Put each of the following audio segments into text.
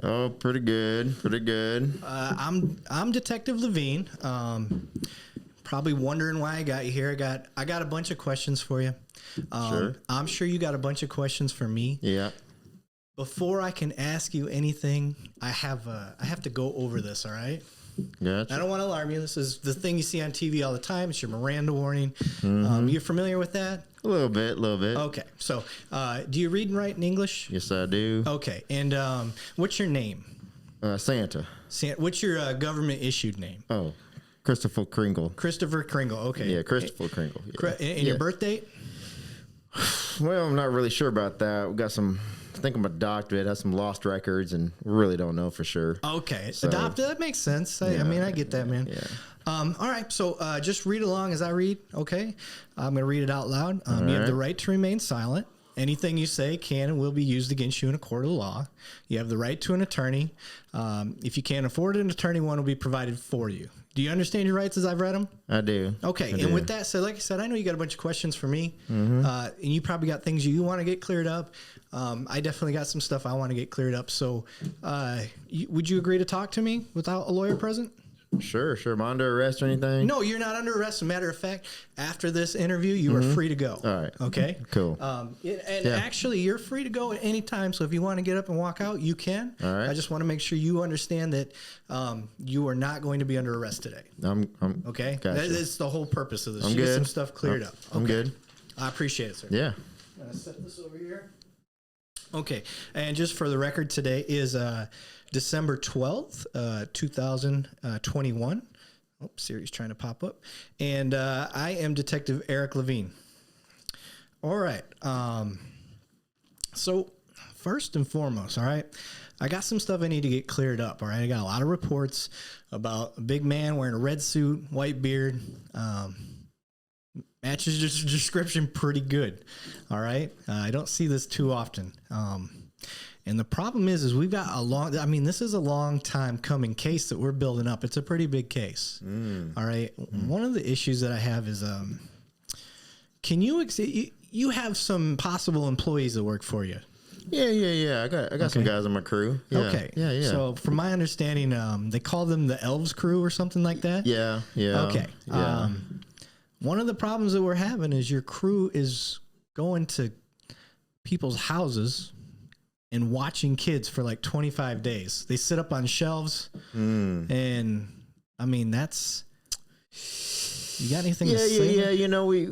Oh, pretty good. Pretty good. I'm Detective Levine. Probably wondering why I got you here. I got a bunch of questions for you. Sure. I'm sure you got a bunch of questions for me. Yeah. Before I can ask you anything, I have to go over this. All right. Gotcha. I don't want to alarm you. This is the thing you see on TV all the time. It's your Miranda warning. Mm-hmm. You're familiar with that? A little bit. Okay. So, do you read and write in English? Yes, I do. Okay. And what's your name? Santa. What's your government issued name? Oh, Christopher Cringle. Christopher Cringle. Okay. Yeah, Christopher Cringle. Yeah. And your birth date? Well, I'm not really sure about that. We got some. I think I'm a doctorate. Has some lost records, and really don't know for sure. Okay, so, adopted. That makes sense. I mean, I get that, man. Yeah. All right, so just read along as I read. Okay, I'm gonna read it out loud. You have the right to remain silent. Anything you say can and will be used against you in a court of law. You have the right to an attorney. If you can't afford an attorney, one will be provided for you. Do you understand your rights as I've read them? I do. Okay, and with that said, like I said, I know you got a bunch of questions for me, Mm-hmm. and you probably got things you want to get cleared up. I definitely got some stuff I want to get cleared up. So would you agree to talk to me without a lawyer present? Sure. Am I under arrest or anything? No, you're not under arrest. As a matter of fact, after this interview, you are free to go. All right. Okay? Cool. Actually, you're free to go at any time. So if you want to get up and walk out, you can. All right. I just want to make sure you understand that you are not going to be under arrest today. I'm Okay? Gotcha. That's the whole purpose of this. I'm You good. get some stuff cleared up. I'm good. I appreciate it, sir. Yeah. I'm going to set this over here. Okay. And just for the record, today is December 12th, 2021. Oh, Siri's trying to pop up. And I am Detective Eric Levine. All right. So first and foremost, all right, I got some stuff I need to get cleared up. All right. I got a lot of reports about a big man wearing a red suit, white beard. Matches the description pretty good. All right. I don't see this too often. And the problem is we've got this is a long time coming case that we're building up. It's a pretty big case. All right. One of the issues that I have is, can you have some possible employees that work for you? Yeah. I got some guys on my crew. Yeah. Okay. Yeah. So from my understanding, they call them the Elves crew or something like that. Yeah. Okay. Yeah. One of the problems that we're having is your crew is going to people's houses and watching kids for like 25 days. They sit up on shelves, and I mean that's. You got anything to say? Yeah. You know, we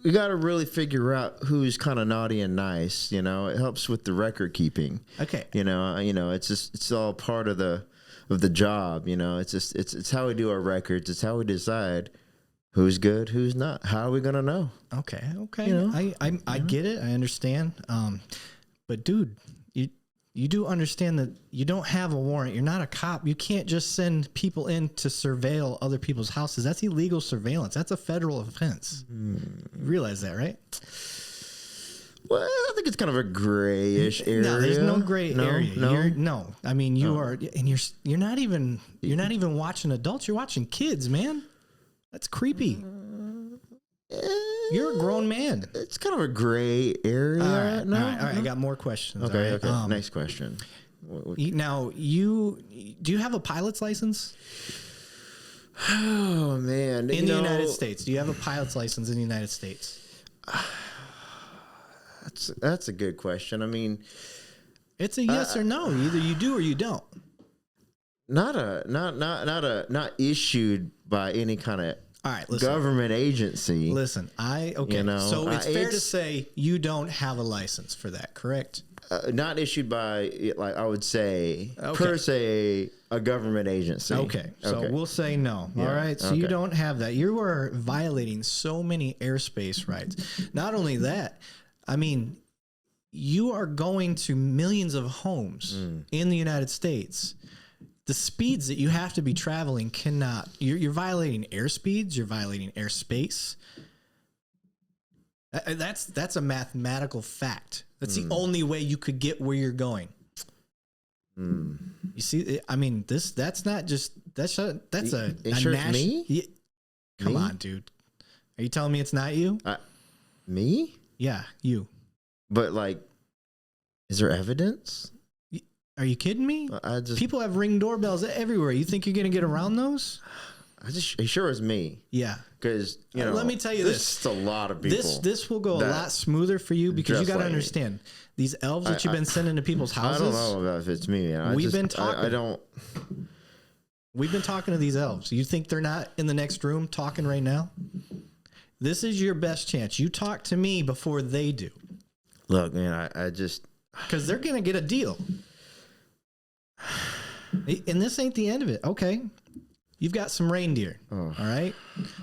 got to really figure out who's kind of naughty and nice. You know, it helps with the record keeping. Okay. You know, it's all part of the job. You know, it's how we do our records. It's how we decide who's good, who's not. How are we gonna know? Okay. You know? I get it. I understand. But dude, you do understand that you don't have a warrant. You're not a cop. You can't just send people in to surveil other people's houses. That's illegal surveillance. That's a federal offense. You realize that, right? Well, I think it's kind of a grayish area. No, there's no gray area. No. I mean, you are, and you're not even watching adults. You're watching kids, man. That's creepy. You're a grown man. It's kind of a gray area. All right. I got more questions. Okay. All right? Next question. Now, do you have a pilot's license? Oh man! In the United States, do you have a pilot's license in the United States? That's a good question. I mean, it's a yes or no. Either you do or you don't. Not issued by any kind of government agency. Listen, okay. You know, so it's fair to say you don't have a license for that, correct? Not issued by, like I would say, per se, a government agency. Okay, so we'll say no. Yeah. All right, so you don't have that. You are violating so many airspace rights. Not only that, I mean, you are going to millions of homes in the United States. The speeds that you have to be traveling cannot. You're violating airspeeds. You're violating airspace. That's a mathematical fact. That's the only way you could get where you're going. You see, I mean, that's not just that's a national. Me? Come on, dude. Are you telling me it's not you? Me? Yeah, you. But like, Is there evidence? Are you kidding me? I just People have Ring doorbells everywhere. You think you're going to get around those? it sure is me. Yeah. Because, you know, let me tell you this. It's a lot of people. This will go a lot smoother for you because you got to understand these elves that you've been sending to people's houses. I don't know about if it's me, man. We've been talking. I don't. We've been talking to these elves. You think they're not in the next room talking right now? This is your best chance. You talk to me before they do. Look, man, I just. Because they're going to get a deal. And this ain't the end of it. Okay. You've got some reindeer. Oh. All right.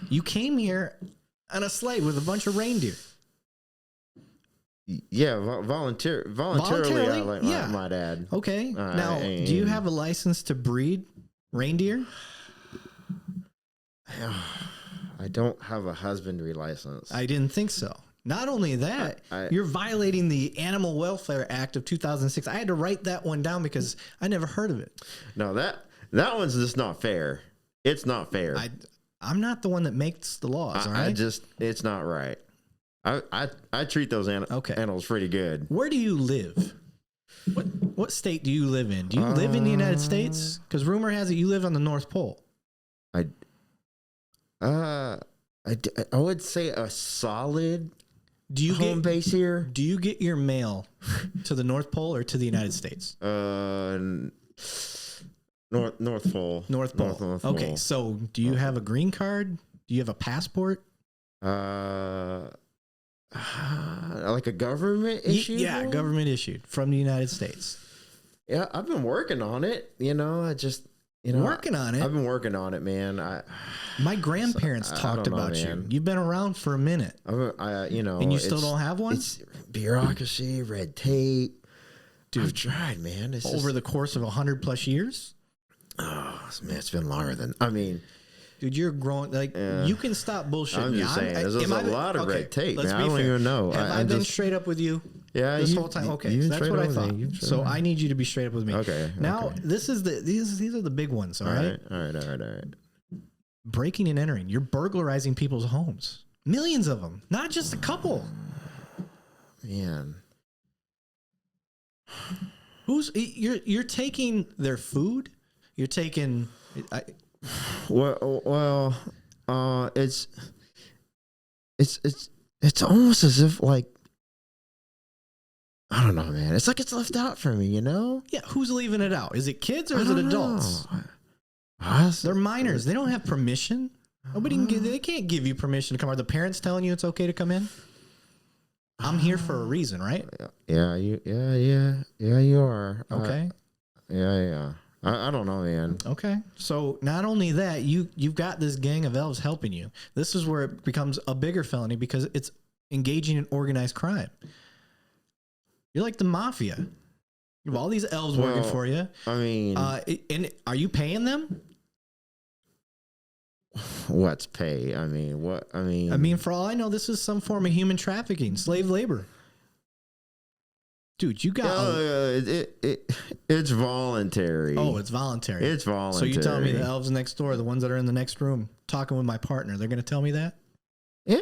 You came here on a sleigh with a bunch of reindeer. Yeah, voluntarily, I like my dad. Okay. Now, do you have a license to breed reindeer? I don't have a husbandry license. I didn't think so. Not only that, you're violating the Animal Welfare Act of 2006. I had to write that one down because I never heard of it. No, that one's just not fair. It's not fair. I'm not the one that makes the laws, all right? It's not right. I treat those animals pretty good. Where do you live? What state do you live in? Do you live in the United States? Because rumor has it you live on the North Pole. I would say a solid home base here. Do you get your mail to the North Pole or to the United States? North Pole. North Pole. Okay, so do you have a green card? Do you have a passport? Like a government issue? Yeah, government issued from the United States. Yeah, I've been working on it. Working on it. I've been working on it, man. My grandparents talked about you. You've been around for a minute. And you still don't have one? It's bureaucracy, red tape. Dude, I've tried, man. It's over the course of 100+ years? Oh, man, it's been longer than, dude, you're growing. You can stop bullshitting. I'm just saying, there's a lot of red tape, man. I don't even know. Have I been straight up with you? Yeah, this whole time. Okay, so that's what I thought. So I need you to be straight up with me. Okay. Now these are the big ones. All right. All right. Breaking and entering. You're burglarizing people's homes. Millions of them, not just a couple. Man. You're taking their food? You're taking. Well, it's almost as if I don't know, man. It's like it's left out for me, you know? Yeah. Who's leaving it out? Is it kids or is it adults? They're minors. They don't have permission. Nobody can they can't give you permission to come. Are the parents telling you it's okay to come in? I'm here for a reason, right? Yeah, you are. Okay. Yeah. I don't know, man. Okay. So not only that, you've got this gang of elves helping you. This is where it becomes a bigger felony because it's engaging in organized crime. You're like the mafia. You have all these elves working for you. And are you paying them? What's pay? For all I know, this is some form of human trafficking, slave labor. Dude, you got it's voluntary. Oh, it's voluntary. It's voluntary. So you telling me the elves next door, the ones that are in the next room talking with my partner, they're going to tell me that? Yeah.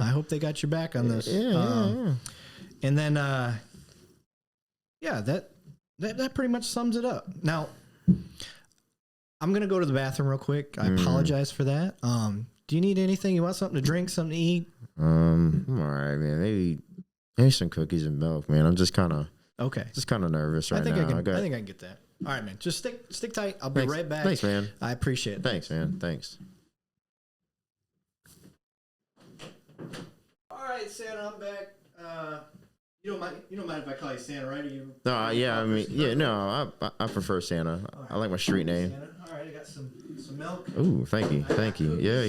I hope they got your back on this. Yeah. And then, that pretty much sums it up. Now, I'm going to go to the bathroom real quick. I apologize for that. Do you need anything? You want something to drink, something to eat? I'm all right, man. Maybe some cookies and milk, man. I'm just kind of nervous right now. I think I can get that. All right, man. Just stick tight. I'll be right back. Thanks, man. I appreciate it. Thanks, man. Thanks. All right, Santa, I'm back. You don't mind if I call you Santa, right? No, yeah. I prefer Santa. Right. I like my street name. Santa. All right, I got some milk. Ooh, thank you. Yeah.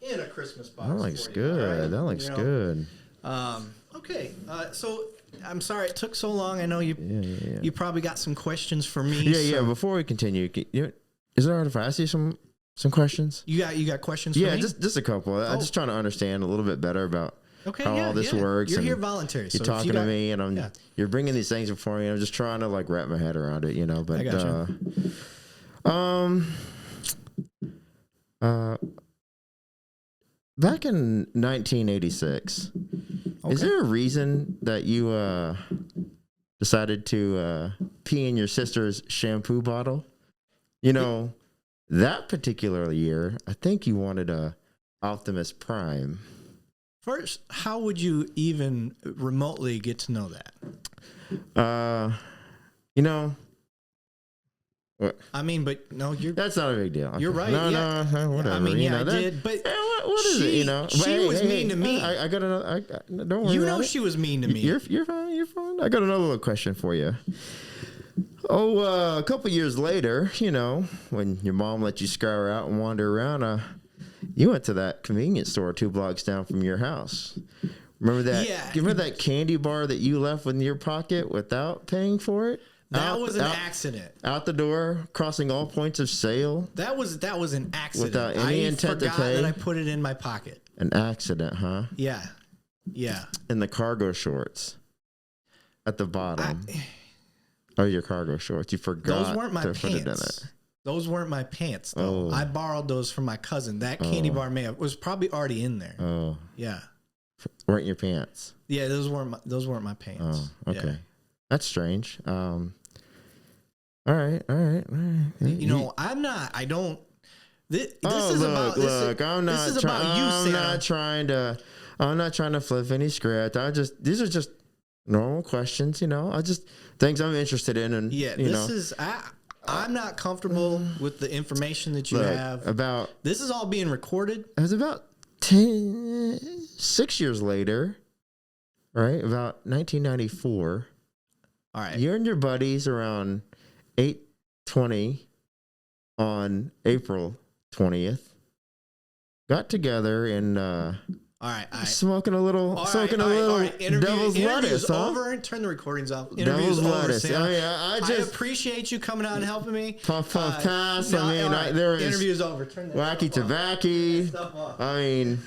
In a Christmas box. That looks good. Right? That looks good. Okay. So I'm sorry it took so long. I know you. Yeah. You probably got some questions for me. Yeah. Before we continue, is it all right if I ask you some questions? You got questions for me? Yeah, just a couple. I'm just trying to understand a little bit better about how all this works. You're here voluntary. You're talking to me, and you're bringing these things before me. I'm just trying to wrap my head around it, But I got you. back in 1986, is there a reason that you decided to pee in your sister's shampoo bottle? You know, that particular year, I think you wanted a Optimus Prime. First, how would you even remotely get to know that? You know, I mean, but no, that's not a big deal. You're right. No, yeah. no, whatever. I mean, you yeah, know, I that, did, but what is it? You know, she was mean to me. I got another. Don't worry. You about know, it. she was mean to me. You're fine. You're fine. I got another little question for you. Oh, a couple years later, you know, when your mom let you scour out and wander around, you went to that convenience store 2 blocks down from your house. Remember that? Yeah. Remember that candy bar that you left in your pocket without paying for it? That was an accident. Out the door, crossing all points of sale. That was an accident. Without any intent to pay. That I put it in my pocket. An accident, huh? Yeah. Yeah. In the cargo shorts at the bottom. Oh, your cargo shorts. You forgot. Those weren't my to put it in pants. it. Those weren't my pants, though. Oh. I borrowed those from my cousin. That candy bar was probably already in there. Oh. Yeah. Weren't your pants? Yeah, those weren't my pants. Oh, okay. Yeah. That's strange. All right. You know, I don't. This is about. Look, I'm not trying to flip any script. These are just normal questions, you know. Things I'm interested in, and yeah, I'm not comfortable with the information that you have. This is all being recorded. It was about 6 years later, right? About 1994. All right. You and your buddies around 8:20 on April 20th got together and all right. smoking a little devil's lettuce, huh? Over and turn the recordings off. Devil's lettuce. Sam. Oh yeah, I appreciate you coming out and helping me. Puff pass. No, I mean, right. There is interview's over. Turn that wacky stuff off. tobacco. Turn that stuff off. I mean.